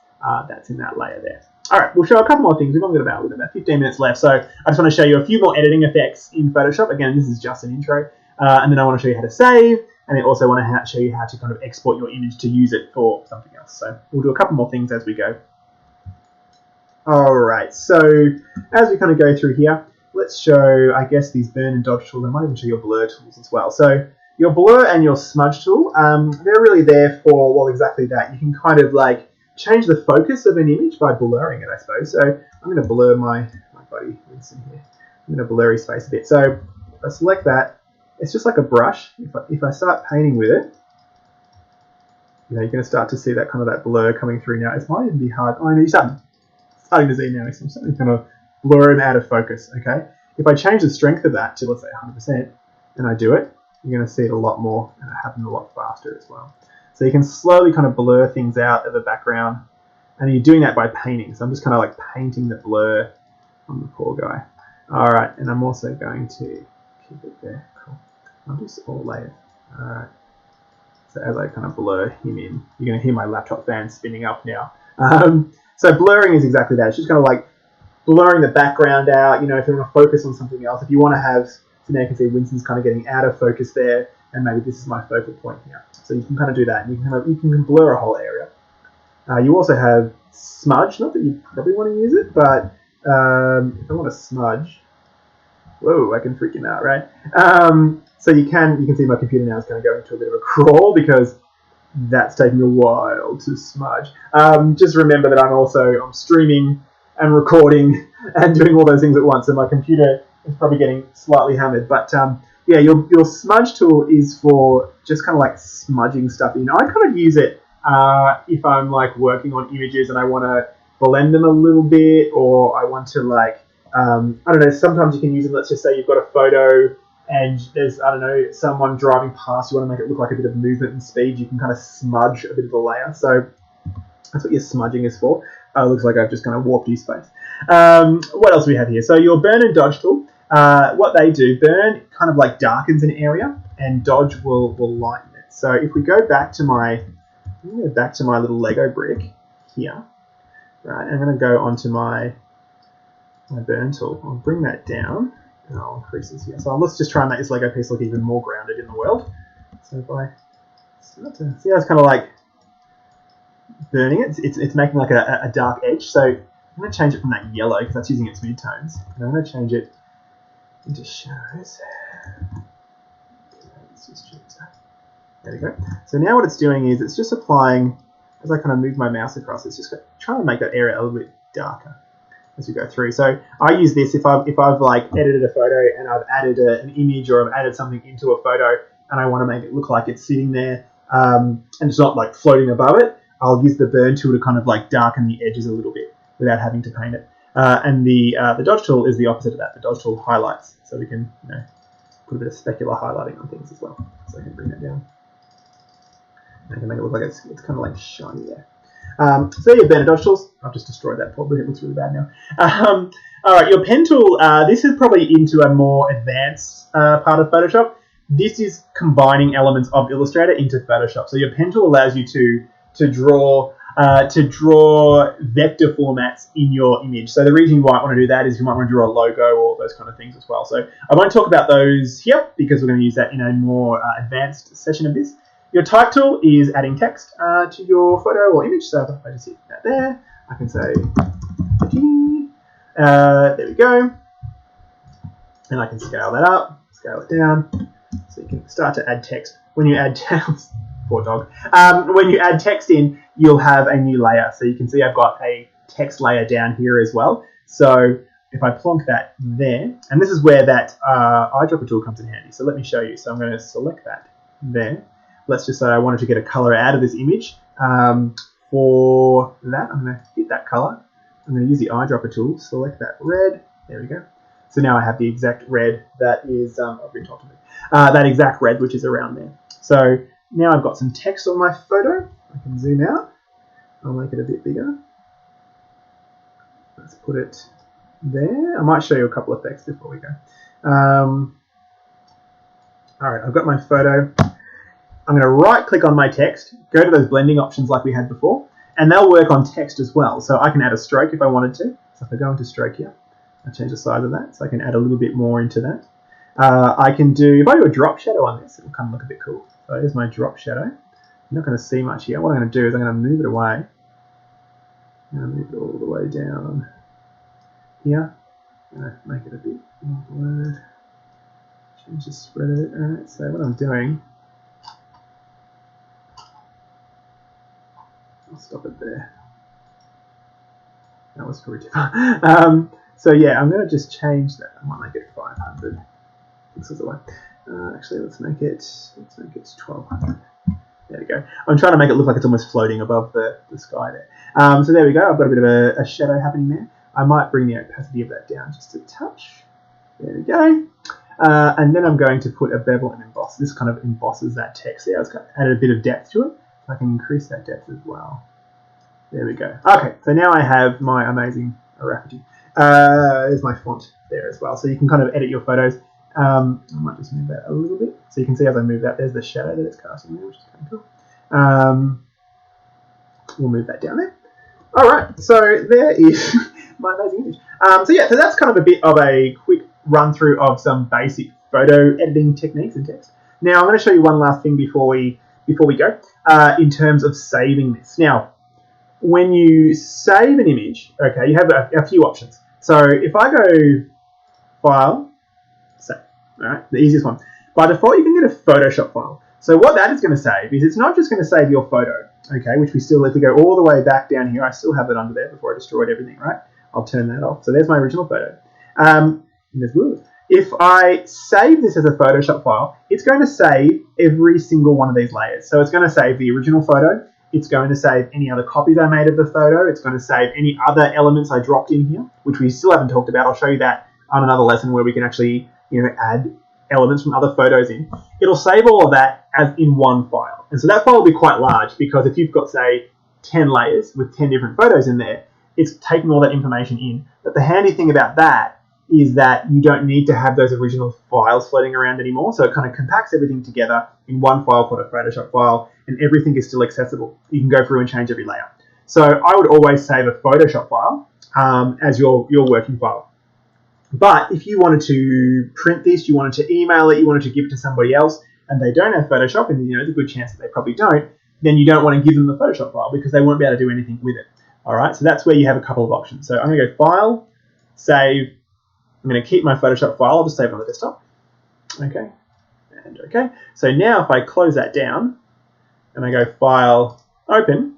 in that layer there. All right, we'll show a couple more things. We've only got about 15 minutes left, so I just want to show you a few more editing effects in Photoshop. Again, this is just an intro, and then I want to show you how to save, and then also want to show you how to kind of export your image to use it for something else. So we'll do a couple more things as we go. All right, so as we kind of go through here, let's show, I guess, these burn and dodge tools. I might even show your blur tools as well. So your blur and your smudge tool, they're really there for, well, exactly that. You can kind of like change the focus of an image by blurring it, I suppose. So I'm going to blur my buddy Winston here. I'm going to blur his face a bit. So if I select that, it's just like a brush. If I start painting with it, you know, you're going to start to see that kind of that blur coming through now. It might even be hard. Oh, no, you're starting to see now. So I'm starting to kind of blur him out of focus, okay? If I change the strength of that to, let's say, 100%, and I do it, you're going to see it a lot more and it happens a lot faster as well. So you can slowly kind of blur things out of the background, and you're doing that by painting. So I'm just kind of like painting the blur on the poor guy. All right, and I'm also going to keep it there. Cool. I'll just all lay it. All right. So as I kind of blur him in, you're going to hear my laptop fan spinning up now. So blurring is exactly that. It's just kind of like blurring the background out. You know, if you want to focus on something else, if you want to have, so now you can see Winston's kind of getting out of focus there, and maybe this is my focal point here. So you can kind of do that, and you can blur a whole area. You also have smudge. Not that you probably want to use it, but if I want to smudge, whoa, I can freak him out, right? So you can see my computer now is going to go into a bit of a crawl because that's taking a while to smudge. Just remember that I'm streaming and recording and doing all those things at once, so my computer is probably getting slightly hammered. But yeah, your smudge tool is for just kind of like smudging stuff in. I kind of use it if I'm like working on images and I want to blend them a little bit, or I want to like, I don't know, sometimes you can use it. Let's just say you've got a photo and there's, I don't know, someone driving past, you want to make it look like a bit of movement and speed, you can kind of smudge a bit of the layer. So that's what your smudging is for. Looks like I've just kind of warped his face. What else do we have here? So your burn and dodge tool, what they do, burn kind of like darkens an area and dodge will lighten it. So if we go back to my, little Lego brick here, right, I'm going to go onto my burn tool. I'll bring that down and I'll increase this here. So let's just try and make this Lego piece look even more grounded in the world. So if I start to see how it's kind of like burning it, it's making like a dark edge. So I'm going to change it from that yellow because that's using its midtones. And I'm going to change it into shadows. Let's just change that. There we go. So now what it's doing is it's just applying, as I kind of move my mouse across, it's just trying to make that area a little bit darker as we go through. So I use this if I've like edited a photo and I've added an image or I've added something into a photo and I want to make it look like it's sitting there and it's not like floating above it, I'll use the burn tool to kind of like darken the edges a little bit without having to paint it. And the dodge tool is the opposite of that. The dodge tool highlights, so we can put a bit of specular highlighting on things as well. So I can bring that down. I can make it look like it's kind of like shiny there. So your burn and dodge tools, I've just destroyed that probably, it looks really bad now. All right, your pen tool, this is probably into a more advanced part of Photoshop. This is combining elements of Illustrator into Photoshop. So your pen tool allows you to draw vector formats in your image. So the reason you might want to do that is you might want to draw a logo or those kind of things as well. So I won't talk about those here because we're going to use that in a more advanced session of this. Your type tool is adding text to your photo or image. So if I just hit that there, I can say, there we go. And I can scale that up, scale it down. So you can start to add text. When you add text, poor dog. When you add text in, you'll have a new layer. So you can see I've got a text layer down here as well. So if I plonk that there, and this is where that eyedropper tool comes in handy. So let me show you. So I'm going to select that there. Let's just say I wanted to get a color out of this image. For that, I'm going to hit that color. I'm going to use the eyedropper tool, select that red. There we go. So now I have the exact red that is, I've been talking about that exact red which is around there. So now I've got some text on my photo. I can zoom out. I'll make it a bit bigger. Let's put it there. I might show you a couple of effects before we go. All right, I've got my photo. I'm going to right click on my text, go to those blending options like we had before, And they'll work on text as well. So I can add a stroke if I wanted to. So if I go into stroke here, I'll change the size of that. So I can add a little bit more into that. I can do, if I do a drop shadow on this, it'll kind of look a bit cool. So here's my drop shadow. I'm not going to see much here. What I'm going to do is I'm going to move it away. I'm going to move it all the way down here. I'm going to make it a bit more blurred. Change the spread of it. Alright, so what I'm doing, I'll stop it there. That was probably too far. So yeah, I'm going to just change that. I might make it 500 pixels away. Actually, let's make it 1200. There we go. I'm trying to make it look like it's almost floating above the sky there. So there we go. I've got a bit of a shadow happening there. I might bring the opacity of that down just a touch. There we go. And then I'm going to put a bevel and emboss. This kind of embosses that text there. I've added a bit of depth to it. I can increase that depth as well. There we go. Okay, so now I have my amazing Arapity. There's my font there as well. So you can kind of edit your photos. I might just move that a little bit. So you can see as I move that, there's the shadow that it's casting there, which is kind of cool. We'll move that down there. All right, so there is my amazing image. So that's kind of a bit of a quick run through of some basic photo editing techniques and text. Now I'm going to show you one last thing before we go in terms of saving this. Now, when you save an image, okay, you have a few options. So if I go File, Save, all right, the easiest one. By default, you can get a Photoshop file. So what that is going to save is it's not just going to save your photo, okay, which we still, if we go all the way back down here, I still have it under there before I destroyed everything, right? I'll turn that off. So there's my original photo. And there's Word. If I save this as a Photoshop file, it's going to save every single one of these layers. So it's going to save the original photo. It's going to save any other copies I made of the photo. It's going to save any other elements I dropped in here, which we still haven't talked about. I'll show you that on another lesson where we can actually, add elements from other photos in. It'll save all of that as in one file. And so that file will be quite large because if you've got, say, 10 layers with 10 different photos in there, it's taking all that information in. But the handy thing about that is that you don't need to have those original files floating around anymore. So it kind of compacts everything together in one file called a Photoshop file, and everything is still accessible. You can go through and change every layer. So I would always save a Photoshop file as your working file. But if you wanted to print this, you wanted to email it, you wanted to give it to somebody else, and they don't have Photoshop, and there's a good chance that they probably don't, then you don't want to give them the Photoshop file because they won't be able to do anything with it. All right, so that's where you have a couple of options. So I'm going to go File, Save. I'm going to keep my Photoshop file. I'll just save it on the desktop. Okay, and okay. So now if I close that down and I go File, Open,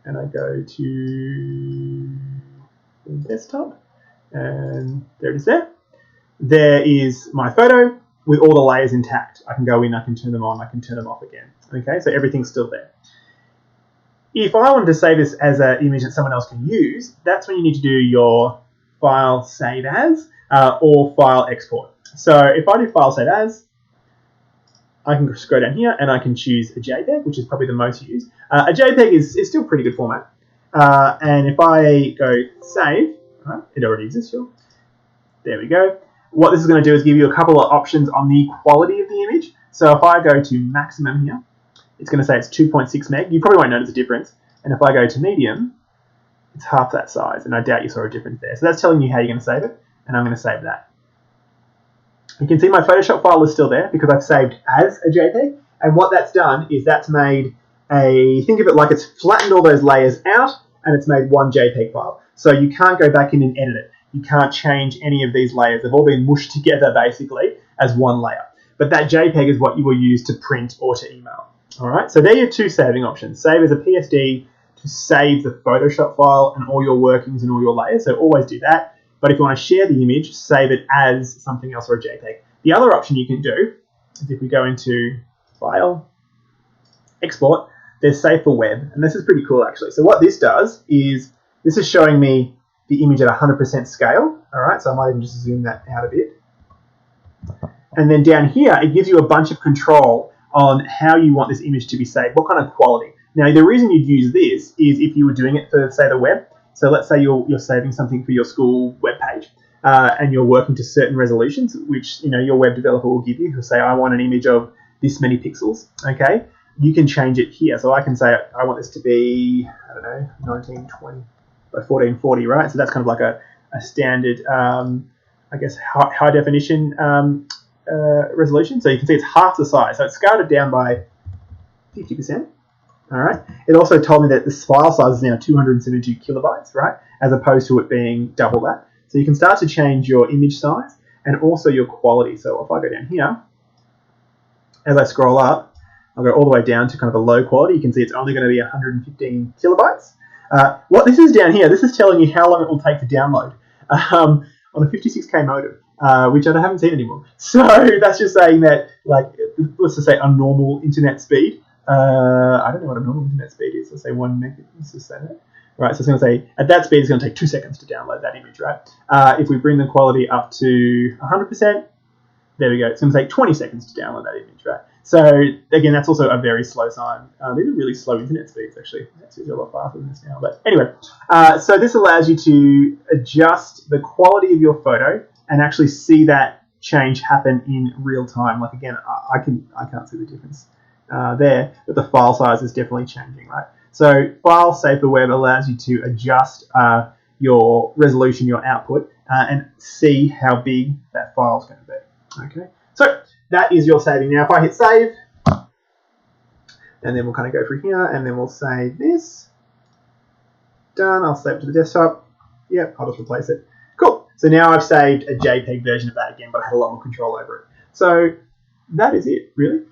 and I go to Desktop, and there it is there. There is my photo with all the layers intact. I can go in, I can turn them on, I can turn them off again. Okay, so everything's still there. If I wanted to save this as an image that someone else can use, that's when you need to do your File, Save As, or File, Export. So if I do File, Save As, I can just go down here and I can choose a JPEG, which is probably the most used. A JPEG is still a pretty good format. And if I go Save, right, it already exists here. There we go. What this is going to do is give you a couple of options on the quality of the image. So if I go to maximum here, it's going to say it's 2.6 meg. You probably won't notice a difference. And if I go to medium, it's half that size. And I doubt you saw a difference there. So that's telling you how you're going to save it. And I'm going to save that. You can see my Photoshop file is still there because I've saved as a JPEG. And what that's done is that's made think of it like it's flattened all those layers out and it's made one JPEG file. So you can't go back in and edit it. You can't change any of these layers. They've all been mushed together basically as one layer. But that JPEG is what you will use to print or to email. All right, so they're your two saving options. Save as a PSD to save the Photoshop file and all your workings and all your layers. So always do that. But if you want to share the image, save it as something else or a JPEG. The other option you can do is if we go into File, Export, there's Save for Web. And this is pretty cool actually. So what this does is this is showing me the image at 100% scale. All right, so I might even just zoom that out a bit. And then down here, it gives you a bunch of control on how you want this image to be saved, what kind of quality. Now, the reason you'd use this is if you were doing it for, say, the web. So let's say you're saving something for your school webpage and you're working to certain resolutions, which your web developer will give you. He'll say, I want an image of this many pixels, okay? you can change it here. So I can say I want this to be, I don't know, 1920 by 1440, right? So that's kind of like a standard, I guess, high definition resolution. So you can see it's half the size. So it's scaled it down by 50%. All right. It also told me that this file size is now 272 kilobytes, right, as opposed to it being double that. So you can start to change your image size and also your quality. So if I go down here, as I scroll up, I'll go all the way down to kind of a low quality. You can see it's only going to be 115 kilobytes. What this is down here, this is telling you how long it will take to download on a 56K modem, which I haven't seen anymore. So that's just saying that, like, let's just say a normal internet speed. I don't know what a normal internet speed is. Let's say 1 meg. Let's just say that. Right, so it's going to say at that speed it's going to take 2 seconds to download that image, right? If we bring the quality up to 100%, there we go. It's going to take 20 seconds to download that image, right? So again, that's also a very slow sign. These are really slow internet speeds, actually. It's a lot faster than this now. But anyway, so this allows you to adjust the quality of your photo and actually see that change happen in real time. Like, again, I can't see the difference there, but the file size is definitely changing, right? So File Safer Web allows you to adjust your resolution, your output, and see how big that file is going to be. Okay, so that is your saving. Now, if I hit save, and then we'll kind of go through here, and then we'll save this. Done. I'll save it to the desktop. Yep, I'll just replace it. Cool. So now I've saved a JPEG version of that again, but I had a lot more control over it. So that is it, really.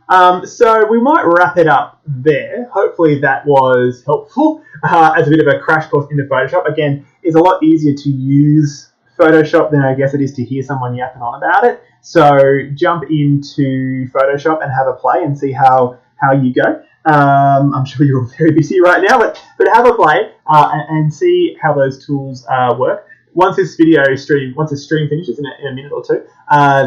So we might wrap it up there. Hopefully that was helpful as a bit of a crash course into Photoshop. Again, it's a lot easier to use Photoshop than I guess it is to hear someone yapping on about it. So jump into Photoshop and have a play and see how you go. I'm sure you're all very busy right now, but have a play and see how those tools work. Once this stream finishes in a minute or two,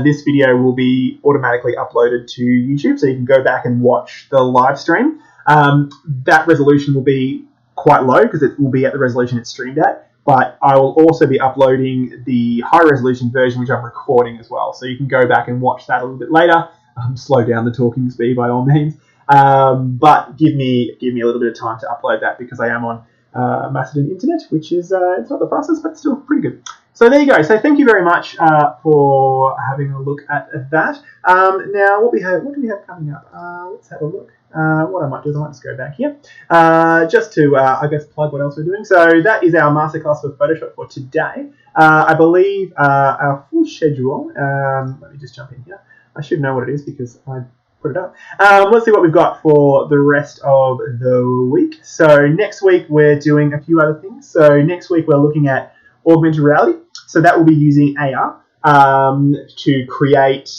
this video will be automatically uploaded to YouTube, so you can go back and watch the live stream. That resolution will be quite low because it will be at the resolution it's streamed at, but I will also be uploading the high resolution version, which I'm recording as well, so you can go back and watch that a little bit later. Slow down the talking speed by all means, but give me a little bit of time to upload that because I am on Macedon internet, which is it's not the fastest, but still pretty good. So there you go. So thank you very much for having a look at that. Now, what do we have coming up? Let's have a look. What I might do is I might just go back here just to, I guess, plug what else we're doing. So that is our masterclass for Photoshop for today. I believe our full schedule. Let me just jump in here. I should know what it is because I put it up. Let's see what we've got for the rest of the week. So next week we're doing a few other things. So next week we're looking at augmented reality. So that will be using AR to create,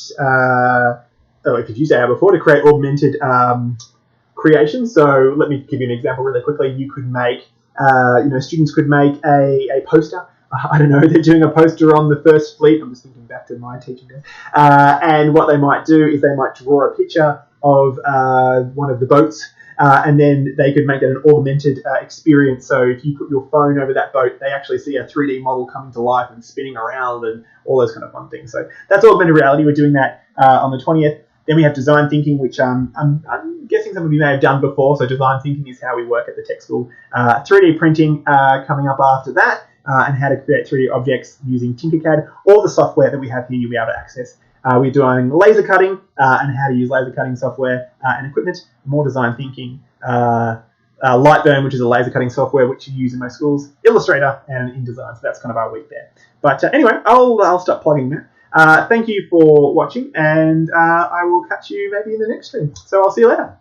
if you've used AR before, to create augmented creation. So let me give you an example really quickly. You could make, students could make a poster. I don't know, they're doing a poster on the First Fleet. I'm just thinking back to my teaching days. And what they might do is they might draw a picture of one of the boats, and then they could make that an augmented experience. So if you put your phone over that boat, they actually see a 3D model coming to life and spinning around and all those kind of fun things. So that's augmented reality. We're doing that on the 20th. Then we have design thinking, which I'm guessing some of you may have done before. So design thinking is how we work at the tech school. 3D printing coming up after that. And how to create 3D objects using Tinkercad. All the software that we have here you'll be able to access. We're doing laser cutting and how to use laser cutting software and equipment. More design thinking. Lightburn, which is a laser cutting software which you use in most schools. Illustrator and InDesign. So that's kind of our week there. But anyway, I'll stop plugging that. Thank you for watching, and I will catch you maybe in the next stream. So I'll see you later.